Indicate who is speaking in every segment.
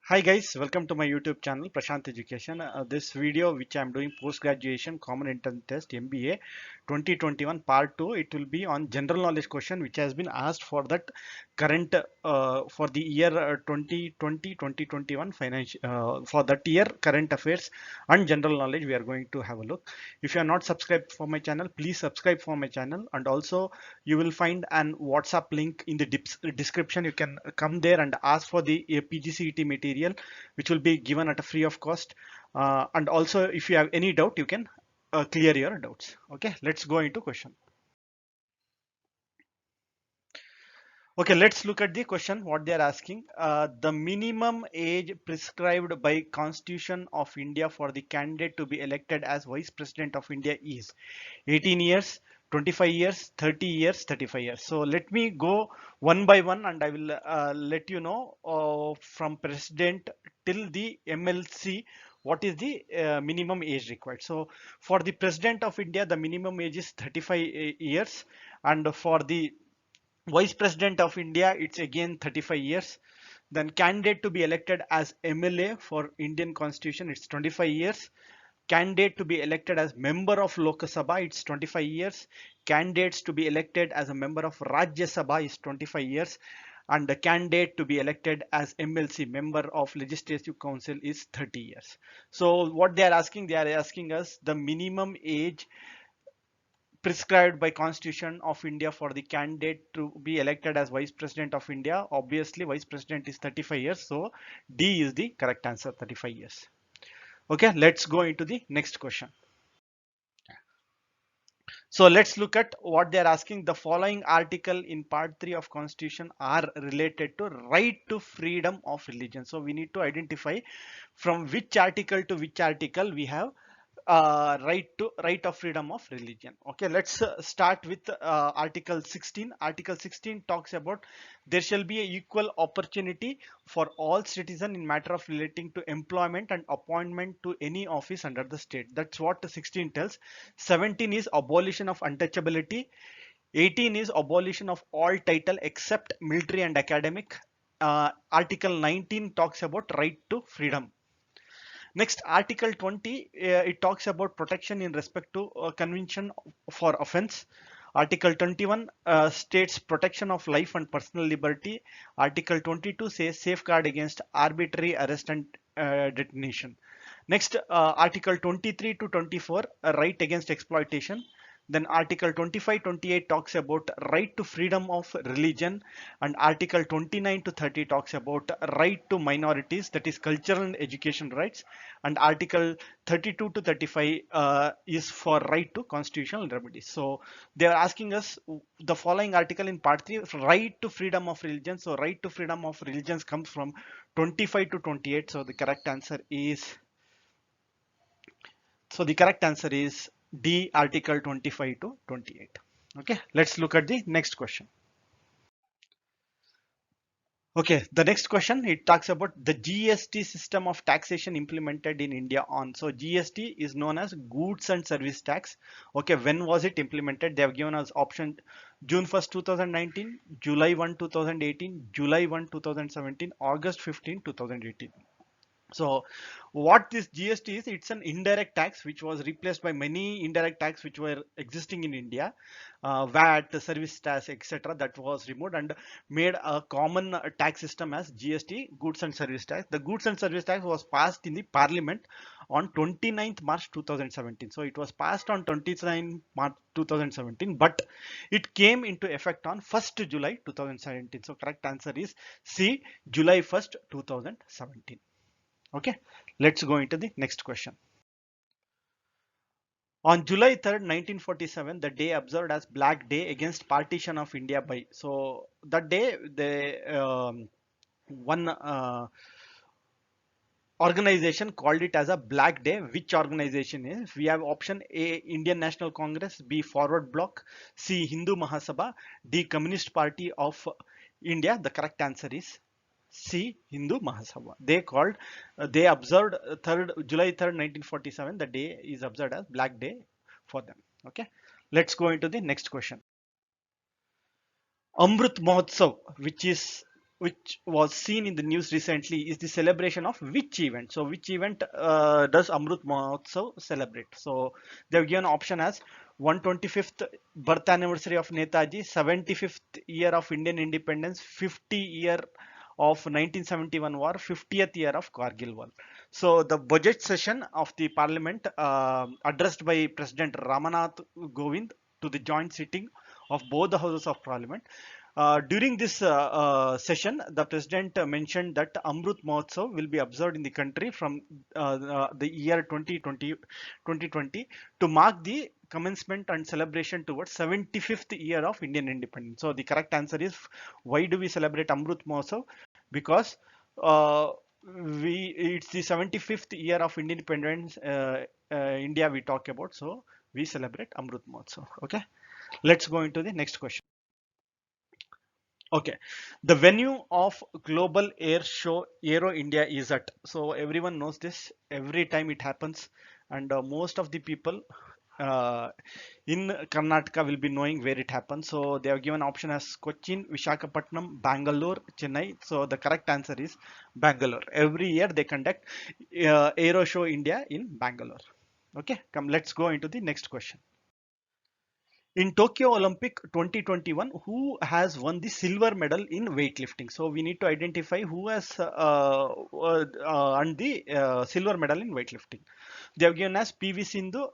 Speaker 1: Hi guys, welcome to my YouTube channel Prashanth Education. This video which I am doing post graduation common entrance test MBA 2021 part 2, it will be on general knowledge question which has been asked for that current for the year 2020-2021 financial for that year current affairs and general knowledge we are going to have a look. If you are not subscribed for my channel, please subscribe for my channel, and also you will find an WhatsApp link in the description. You can come there and ask for the PGCET material which will be given at a free of cost, and also if you have any doubt you can clear your doubts. Okay, let's go into question. Okay, let's look at the question what they are asking. The minimum age prescribed by Constitution of India for the candidate to be elected as Vice President of India is 18 years, 25 years, 30 years, 35 years. So let me go one by one and I will let you know from President till the MLC what is the minimum age required. So for the President of India, the minimum age is 35 years, and for the Vice President of India, it's again 35 years. Then candidate to be elected as MLA for Indian Constitution, it's 25 years. Candidate to be elected as member of Lok Sabha, it's 25 years. Candidates to be elected as a member of Rajya Sabha is 25 years. And the candidate to be elected as MLC, member of Legislative Council, is 30 years. So what they are asking us the minimum age prescribed by Constitution of India for the candidate to be elected as Vice President of India. Obviously, Vice President is 35 years, so D is the correct answer, 35 years. Okay, let's go into the next question. So let's look at what they're asking. The following article in part 3 of Constitution are related to right to freedom of religion. So we need to identify from which article to which article we have right of freedom of religion. Okay, let's start with article 16. Article 16 talks about there shall be a equal opportunity for all citizens in matter of relating to employment and appointment to any office under the state. That's what the 16 tells. 17 is abolition of untouchability. 18 is abolition of all title except military and academic. Article 19 talks about right to freedom. Next, Article 20, it talks about protection in respect to conviction for offense. Article 21 states protection of life and personal liberty. Article 22 says safeguard against arbitrary arrest and detention. Next, Article 23 to 24, right against exploitation. Then Article 25-28 talks about right to freedom of religion, and Article 29 to 30 talks about right to minorities, that is cultural and education rights, and Article 32 to 35 is for right to constitutional remedies. So they are asking us the following article in part 3, right to freedom of religion. So right to freedom of religions comes from 25 to 28. So the correct answer is D, article 25 to 28. Okay, let's look at the next question. Okay, the next question, it talks about the GST system of taxation implemented in India on. So GST is known as goods and service tax. Okay, when was it implemented? They have given us option June 1st, 2019, July 1, 2018, July 1, 2017, August 15, 2018. So what this GST is, it's an indirect tax which was replaced by many indirect tax which were existing in India, VAT, service tax, etc. That was removed and made a common tax system as GST, goods and service tax. The goods and service tax was passed in the Parliament on 29th March 2017. So it was passed on 29th March 2017, but it came into effect on 1st July 2017. So correct answer is C, July 1st, 2017. Okay, let's go into the next question. On July 3rd, 1947, the day observed as Black Day against partition of India by. So that day, one organization called it as a Black Day. Which organization is? We have option A, Indian National Congress, B, Forward Bloc, C, Hindu Mahasabha, D, Communist Party of India. The correct answer is C, Hindu Mahasabha. They observed July 3rd, 1947. The day is observed as Black Day for them. Okay, let's go into the next question. Amrut Mahotsav, which is which was seen in the news recently is the celebration of which event. So which event does Amrut Mahotsav celebrate? So they have given option as 125th birth anniversary of Netaji, 75th year of Indian independence, 50 year of 1971 war, 50th year of Kargil war. So the budget session of the parliament addressed by President Ramanath Govind to the joint sitting of both the houses of parliament. During this session, the president mentioned that Amrut Mahotsav will be observed in the country from the year 2020 to mark the commencement and celebration towards 75th year of Indian independence. So the correct answer is, why do we celebrate Amrut Mahotsav? Because it's the 75th year of independence India we talk about, so we celebrate Amrut Mahotsav. Okay, let's go into the next question. Okay, the venue of global air show Aero India is at. So everyone knows this. Every time it happens, and most of the people uh, in Karnataka will be knowing where it happens. So they have given option as Cochin, Visakhapatnam, Bangalore, Chennai. So the correct answer is Bangalore. Every year they conduct Aero Show India in Bangalore. Okay, come, let's go into the next question. In Tokyo Olympic 2021, who has won the silver medal in weightlifting? So we need to identify who has earned the silver medal in weightlifting. They have given as PV Sindhu,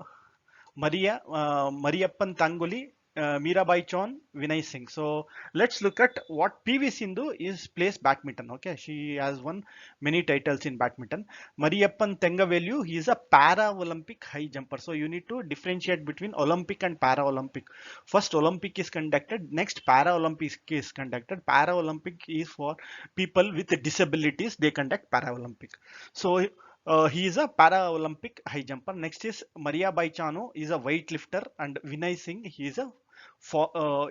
Speaker 1: Mariyappan Tangoli, Mirabai Chon, Vinay Singh. So let's look at what PV Sindhu is plays badminton. Okay, she has won many titles in badminton. Mariyappan Tengavelu, he is a para-Olympic high jumper. So you need to differentiate between Olympic and para-Olympic. First Olympic is conducted, next para-Olympic is conducted. Para-Olympic is for people with disabilities, they conduct para-Olympic. So he is a para-Olympic high jumper. Next is Maria Baichano, is a weightlifter, and Vinay Singh, he is a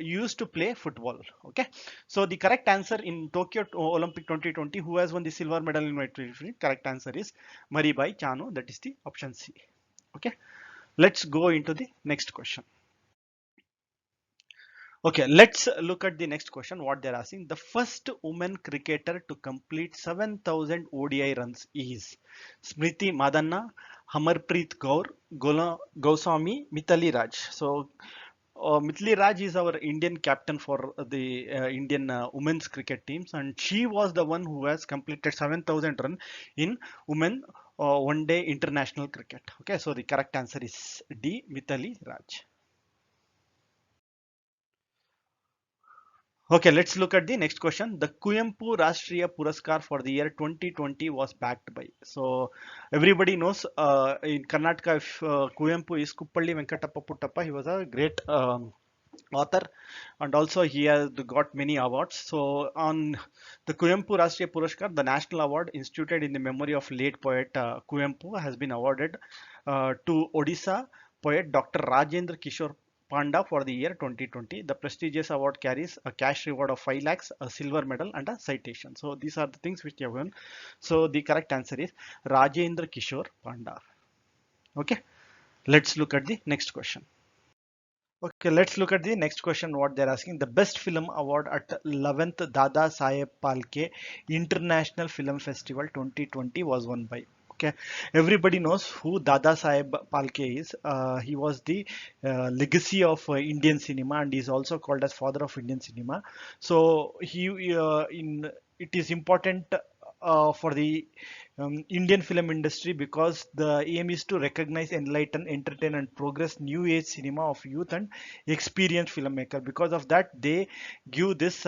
Speaker 1: used to play football. Okay, so the correct answer in Tokyo Olympic 2020, who has won the silver medal in weightlifting? Correct answer is Maribai Chano. That is the option C. Okay, let's go into the next question. Okay, let's look at the next question. What they're asking: the first woman cricketer to complete 7,000 ODI runs is Smriti Madanna, Hamarpreet Kaur, Goswami, Mithali Raj. So Mithili Raj is our Indian captain for the Indian women's cricket teams, and she was the one who has completed 7,000 run in women one day international cricket. Okay, so the correct answer is D, Mithili Raj. Okay, let's look at the next question. The Kuyempu Rashtriya Puraskar for the year 2020 was backed by. So everybody knows in Karnataka, if Kuyempu is Kuppalli Venkatappa Puttappa, he was a great author, and also he has got many awards. So on the Kuyempu Rashtriya Puraskar, the national award instituted in the memory of late poet Kuyempu, has been awarded to Odisha poet Dr. Rajendra Kishore Panda for the year 2020. The prestigious award carries a cash reward of 5 lakhs, a silver medal, and a citation. So these are the things which they have won. So the correct answer is Rajendra Kishore Panda. Okay, let's look at the next question. Okay, let's look at the next question. What they're asking: the best film award at 11th Dada Saheb Phalke International Film Festival 2020 was won by. Okay, everybody knows who Dada Saheb Phalke is. He was the legacy of Indian cinema, and he's also called as father of Indian cinema. So it is important for the Indian film industry, because the aim is to recognize, enlighten, entertain, and progress new age cinema of youth and experienced filmmaker. Because of that, they give this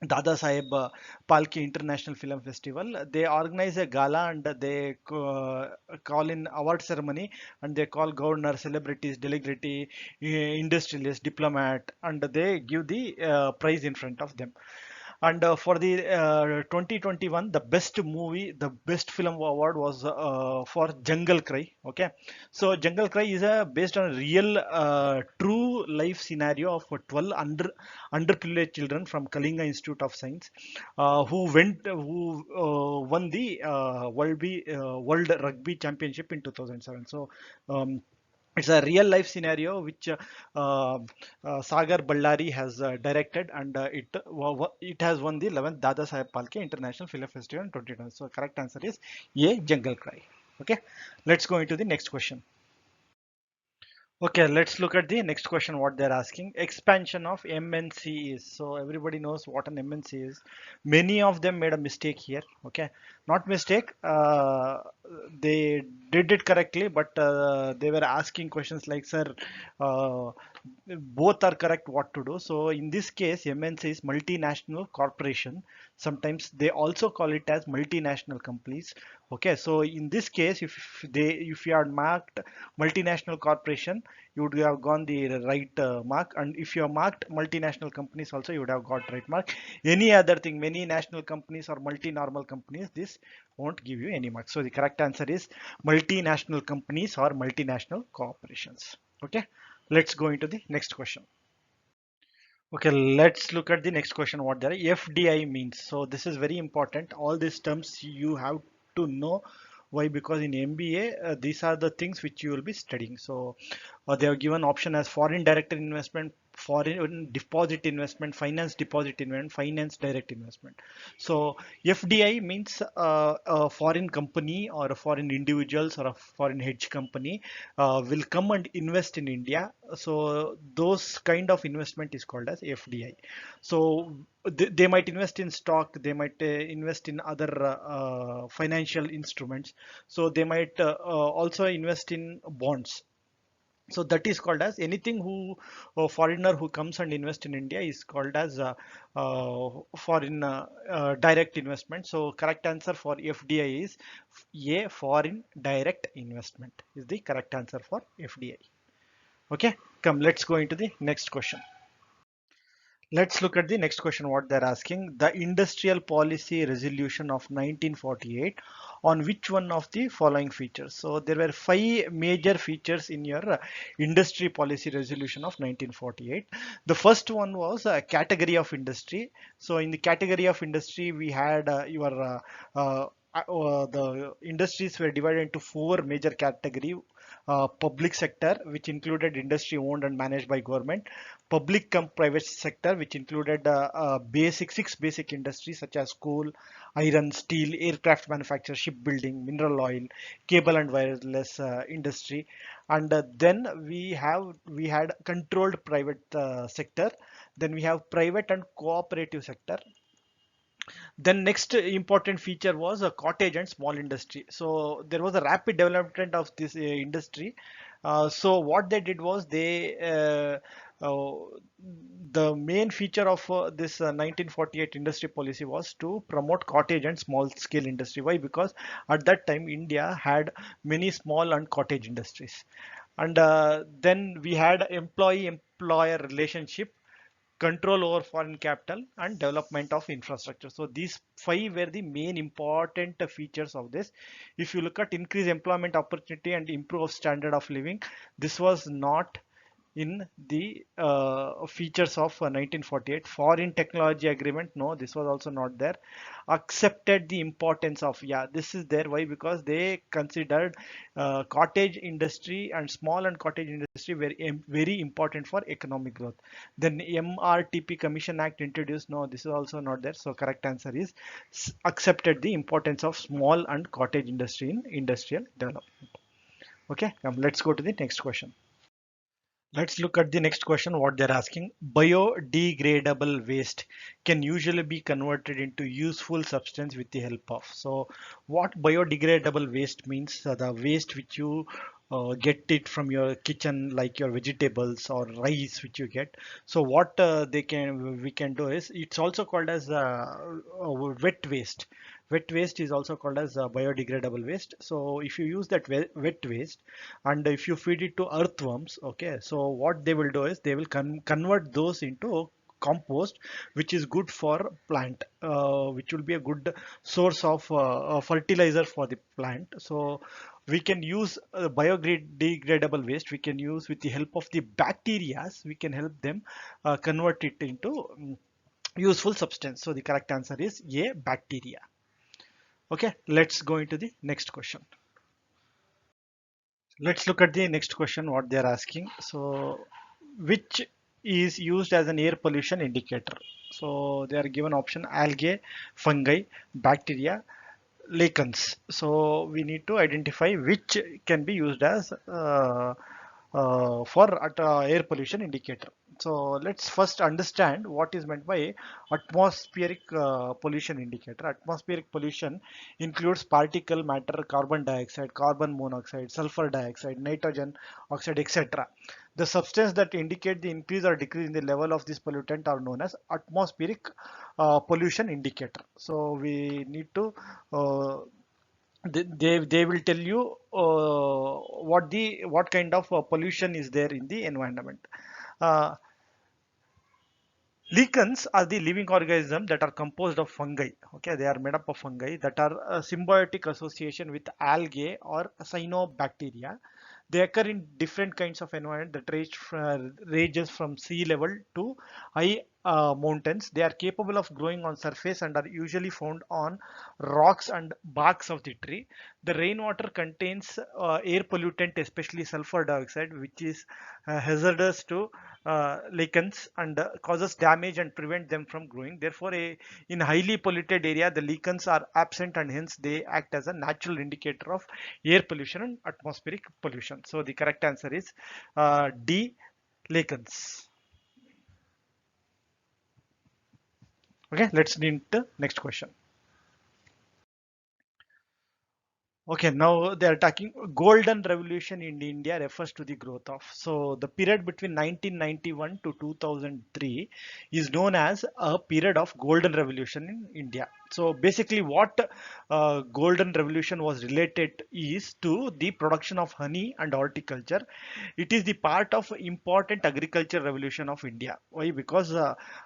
Speaker 1: Dada Saheb Phalke International Film Festival. They organize a gala, and they call in award ceremony, and they call governor, celebrities, delegate, industrialists, diplomat, and they give the prize in front of them. And for the 2021, the best movie, the best film award was for Jungle Cry. Okay, so Jungle Cry is based on a real, true life scenario of 12 underprivileged children from Kalinga Institute of Science, who won the World Rugby Championship in 2007. So. It's a real life scenario which Sagar Ballari has directed, and it has won the 11th Dada Sahib Phalke International Film Festival in 2020. So correct answer is A, Jungle Cry. Okay, let's go into the next question. Okay, let's look at the next question. What they're asking: expansion of MNC is. So everybody knows what an MNC is. Many of them made a mistake here. Okay, not mistake. They did it correctly, but they were asking questions like, "Sir, uh, both are correct. What to do?" So in this case, MNC is multinational corporation. Sometimes they also call it as multinational companies. Okay, so in this case, if you are marked multinational corporation, you would have gone the right mark, and if you have marked multinational companies also, you would have got right mark. Any other thing, many national companies or multi-normal companies, this won't give you any marks. So the correct answer is multinational companies or multinational corporations. Okay, let's go into the next question. Okay, let's look at the next question. What there FDI means. So this is very important. All these terms you have to know. Why? Because in MBA, these are the things which you will be studying. So they have given option as foreign direct investment, foreign deposit investment, finance deposit investment, finance direct investment. So FDI means a foreign company or a foreign individuals or a foreign hedge company will come and invest in India. So those kind of investment is called as FDI. So they might invest in stock, they might invest in other financial instruments. So they might also invest in bonds. So that is called as anything who a foreigner who comes and invest in India is called as foreign direct investment. So correct answer for FDI is A, foreign direct investment is the correct answer for FDI. Okay, come let's go into the next question. Let's look at the next question. What they're asking: the Industrial Policy Resolution of 1948, on which one of the following features? So there were five major features in your Industry Policy Resolution of 1948. The first one was a category of industry. So in the category of industry, we had the industries were divided into four major categories. Public sector, which included industry owned and managed by government; public cum private sector, which included basic six basic industries such as coal, iron, steel, aircraft manufacture, shipbuilding, mineral oil, cable and wireless industry, and then we had controlled private sector. Then we have private and cooperative sector. Then next important feature was a cottage and small industry. So there was a rapid development of this industry. So what they did was uh, the main feature of this 1948 industry policy was to promote cottage and small scale industry. Why? Because at that time India had many small and cottage industries. And then we had employee employer relationship, control over foreign capital, and development of infrastructure. So these five were the main important features of this. If you look at increase employment opportunity and improve standard of living, this was not in the features of 1948. Foreign technology agreement, no, this was also not there. Accepted the importance of, yeah, this is there. Why? Because they considered cottage industry and small and cottage industry very important for economic growth. Then MRTP Commission Act introduced, no, this is also not there. So correct answer is accepted the importance of small and cottage industry in industrial development. Okay, let's go to the next question. Let's look at the next question. What they're asking: biodegradable waste can usually be converted into useful substance with the help of. So, what biodegradable waste means? The waste which you get it from your kitchen, like your vegetables or rice which you get. So, what we can do is, it's also called as wet waste. Wet waste is also called as biodegradable waste. So if you use that wet waste and if you feed it to earthworms, okay, so what they will do is they will convert those into compost, which is good for plant, which will be a good source of fertilizer for the plant. So we can use biodegradable waste, we can use with the help of the bacteria, we can help them convert it into useful substance. So the correct answer is A, bacteria. Okay, let's go into the next question. Let's look at the next question, what they're asking. So, which is used as an air pollution indicator? So, they are given option algae, fungi, bacteria, lichens. So, we need to identify which can be used as for air pollution indicator. So let's first understand what is meant by atmospheric pollution indicator. Atmospheric pollution includes particle matter, carbon dioxide, carbon monoxide, sulfur dioxide, nitrogen oxide, etc. The substance that indicate the increase or decrease in the level of this pollutant are known as atmospheric pollution indicator. So we need to they will tell you what kind of pollution is there in the environment. Uh, Lichens are the living organisms that are composed of fungi. Okay, they are made up of fungi that are a symbiotic association with algae or cyanobacteria. They occur in different kinds of environment that ranges from sea level to high mountains. They are capable of growing on surface and are usually found on rocks and barks of the tree. The rainwater contains air pollutant, especially sulfur dioxide, which is hazardous to lichens and causes damage and prevent them from growing. Therefore, in highly polluted area, the lichens are absent and hence they act as a natural indicator of air pollution and atmospheric pollution. So the correct answer is D, lichens. Okay, let's read the next question. Okay, now they are talking golden revolution in India refers to the growth of. So the period between 1991 to 2003 is known as a period of golden revolution in India. So basically what golden revolution was related is to the production of honey and horticulture. It is the part of important agriculture revolution of India. Why? Because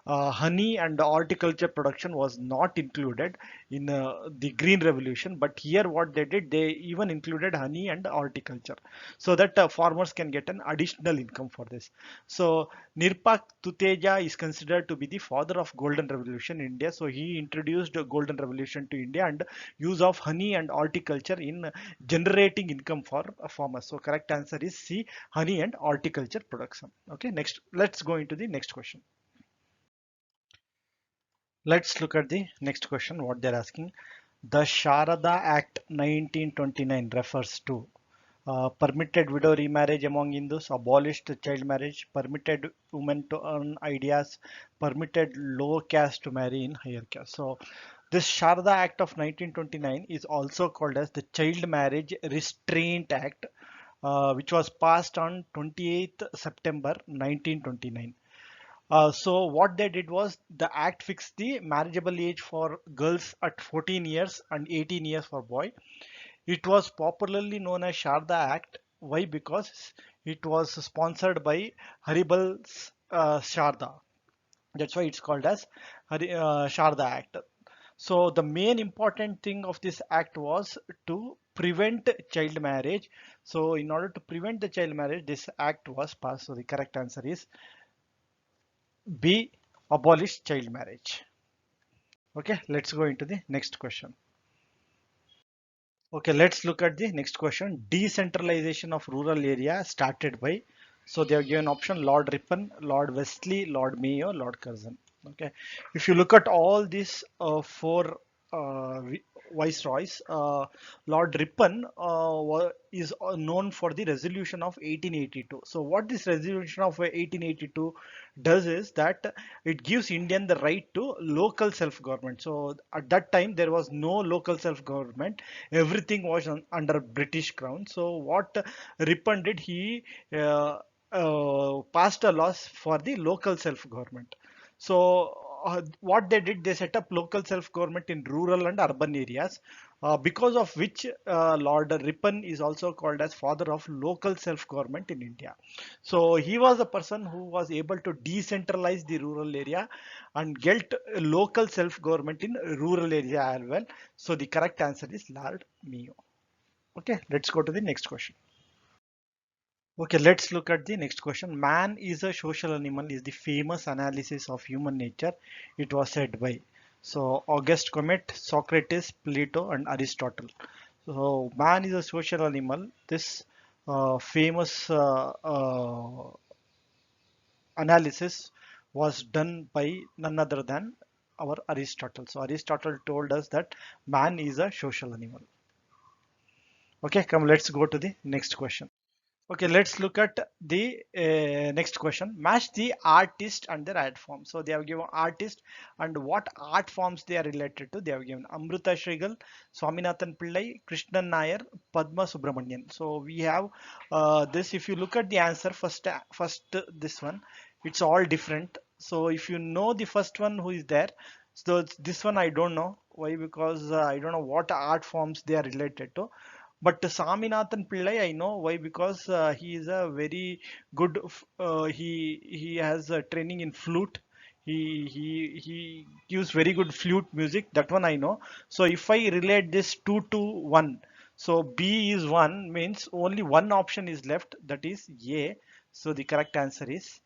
Speaker 1: honey and horticulture production was not included in the green revolution, but here what they did, they even included honey and horticulture so that farmers can get an additional income for this. So Nirpak Tuteja is considered to be the father of golden revolution in India. So he introduced a golden revolution to India and use of honey and horticulture in generating income for farmers. So correct answer is C, honey and horticulture production. Okay, next let's go into the next question. Let's look at the next question, what they're asking. The Sharada Act 1929 refers to permitted widow remarriage among Hindus, abolished child marriage, permitted women to earn ideas, permitted low caste to marry in higher caste. So this Sharada Act of 1929 is also called as the Child Marriage Restraint Act, which was passed on 28th September 1929. So what they did was the act fixed the marriageable age for girls at 14 years and 18 years for boy. It was popularly known as Sharda Act. Why? Because it was sponsored by Haribal's Sharda. That's why it's called as Sharda Act. So the main important thing of this act was to prevent child marriage. So in order to prevent the child marriage, this act was passed. So the correct answer is B, abolish child marriage. Okay, let's go into the next question. Okay, let's look at the next question. Decentralization of rural area started by. So they have given option Lord Ripon, Lord Wesley, Lord Mayo, Lord Curzon. Okay, if you look at all these four uh, viceroys, Lord Ripon is known for the resolution of 1882. So what this resolution of 1882 does is that it gives Indian the right to local self-government. So at that time there was no local self-government, everything was under British crown. So what Ripon did, he passed a laws for the local self-government. So what they did, they set up local self-government in rural and urban areas, because of which Lord Ripon is also called as father of local self-government in India. So he was a person who was able to decentralize the rural area and get local self-government in rural area as well. So the correct answer is Lord Mayo. Okay, let's go to the next question. Okay, let's look at the next question. Man is a social animal is the famous analysis of human nature. It was said by. So Auguste Comte, Socrates, Plato, and Aristotle. So man is a social animal. This famous analysis was done by none other than our Aristotle. So Aristotle told us that man is a social animal. Okay, come, let's go to the next question. Okay, let's look at the next question. Match the artist and their art form. So they have given artist and what art forms they are related to. They have given Amruta Shrigal, Swaminathan Pillai, Krishnan Nair, Padma Subramanian. So we have this. If you look at the answer, first this one, it's all different. So if you know the first one who is there, so this one I don't know. Why? Because I don't know what art forms they are related to. But Saminathan Pillai, I know why, because he is a very good. He has a training in flute. He gives very good flute music. That one I know. So if I relate this two to one, so B is one means only one option is left. That is A. So the correct answer is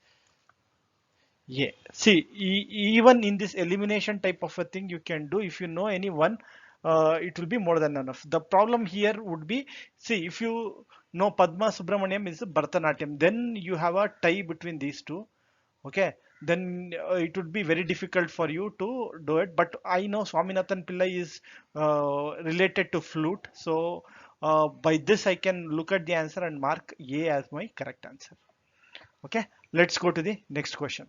Speaker 1: yeah. See, even in this elimination type of a thing you can do if you know any one, it will be more than enough. The problem here would be, see, if you know Padma Subramaniam is Bharatanatyam, then you have a tie between these two. Okay, then it would be very difficult for you to do it. But I know Swaminathan Pillai is related to flute, so by this I can look at the answer and mark A as my correct answer. Okay, let's go to the next question.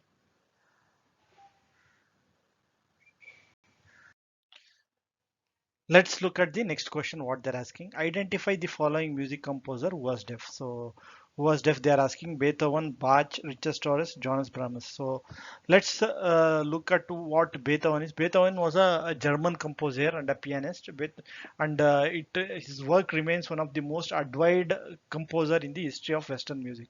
Speaker 1: Let's look at the next question, what they're asking. Identify the following music composer who was deaf. So, who was deaf? They are asking Beethoven, Bach, Richard Strauss, Johannes Brahms. So, let's look at what Beethoven is. Beethoven was a German composer and a pianist, and his work remains one of the most admired composer in the history of Western music.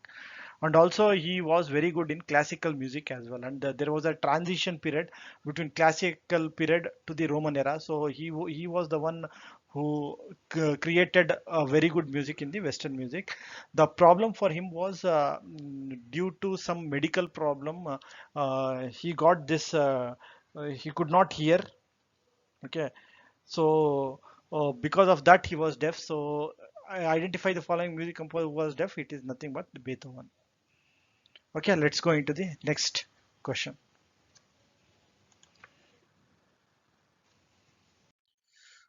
Speaker 1: And also he was very good in classical music as well, and there was a transition period between classical period to the Roman era, so he was the one who created a very good music in the Western music. The problem for him was due to some medical problem, he got this he could not hear. Okay, so because of that he was deaf. So I identify the following music composer who was deaf. It is nothing but Beethoven. Okay, let's go into the next question.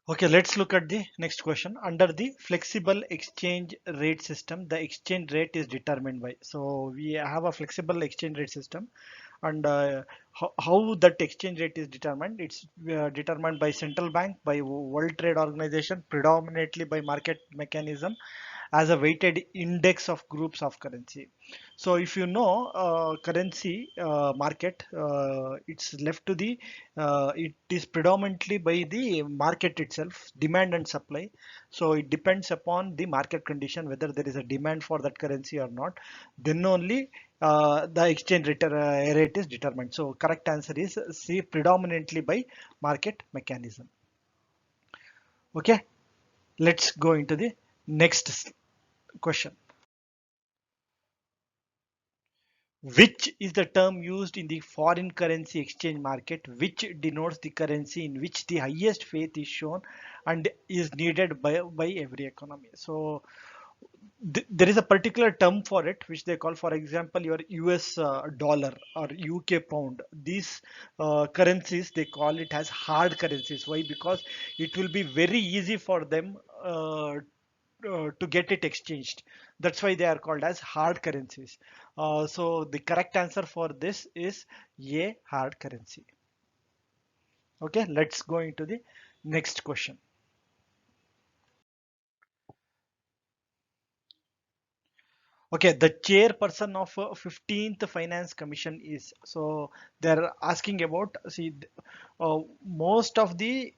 Speaker 1: Okay, let's look at the next question. Under the flexible exchange rate system, the exchange rate is determined by. So we have a flexible exchange rate system, and how that exchange rate is determined? It's determined by central bank, by World Trade Organization, predominantly by market mechanism, as a weighted index of groups of currency. So if you know currency market, it's left to the it is predominantly by the market itself, demand and supply. So it depends upon the market condition whether there is a demand for that currency or not. Then only the exchange rate is determined. So correct answer is C, predominantly by market mechanism. Okay, let's go into the next question. Which is the term used in the foreign currency exchange market, which denotes the currency in which the highest faith is shown and is needed by every economy? So there is a particular term for it, which they call, for example, your US dollar or UK pound. These currencies, they call it as hard currencies. Why? Because it will be very easy for them to get it exchanged. That's why they are called as hard currencies. So the correct answer for this is A, hard currency. Okay, let's go into the next question. Okay, the chairperson of 15th Finance Commission is, so they're asking about, see, most of the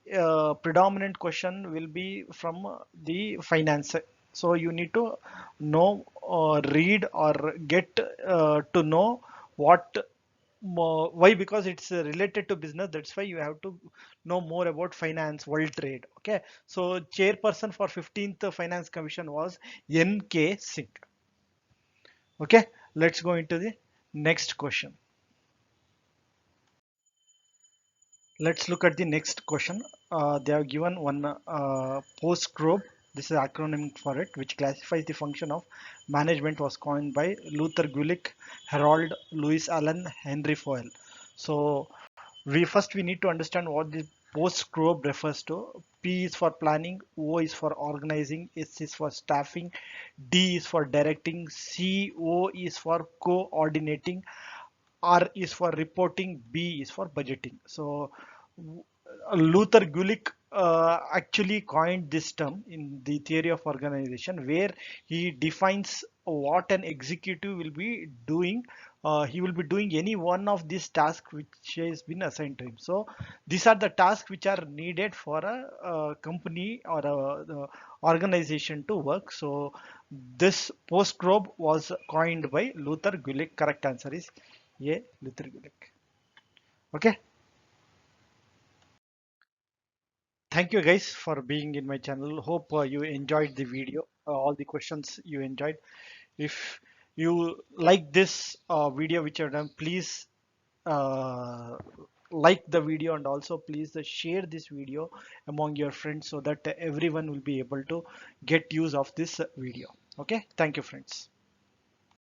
Speaker 1: predominant question will be from the finance. So you need to know or read or get to know what why, because it's related to business. That's why you have to know more about finance, world trade. Okay, so chairperson for 15th Finance Commission was N.K. Singh. Okay, let's go into the next question. Let's look at the next question. They have given one post group this is acronym for it, which classifies the function of management, was coined by Luther Gulick, Harold Louis Allen, Henry Fayol. So we need to understand what the post scope refers to. P is for planning, O is for organizing, S is for staffing, D is for directing, C O is for coordinating, R is for reporting, B is for budgeting. So Luther Gulick actually coined this term in the theory of organization, where he defines what an executive will be doing. He will be doing any one of these tasks which has been assigned to him. So these are the tasks which are needed for a company or the organization to work. So this post probe was coined by Luther Gulick. Correct answer is A. Luther Gulick. Okay. Thank you guys for being in my channel. Hope you enjoyed the video, all the questions you enjoyed. If you like this video which I've done, please uh, like the video, and also please share this video among your friends so that everyone will be able to get use of this video. Okay, thank you friends.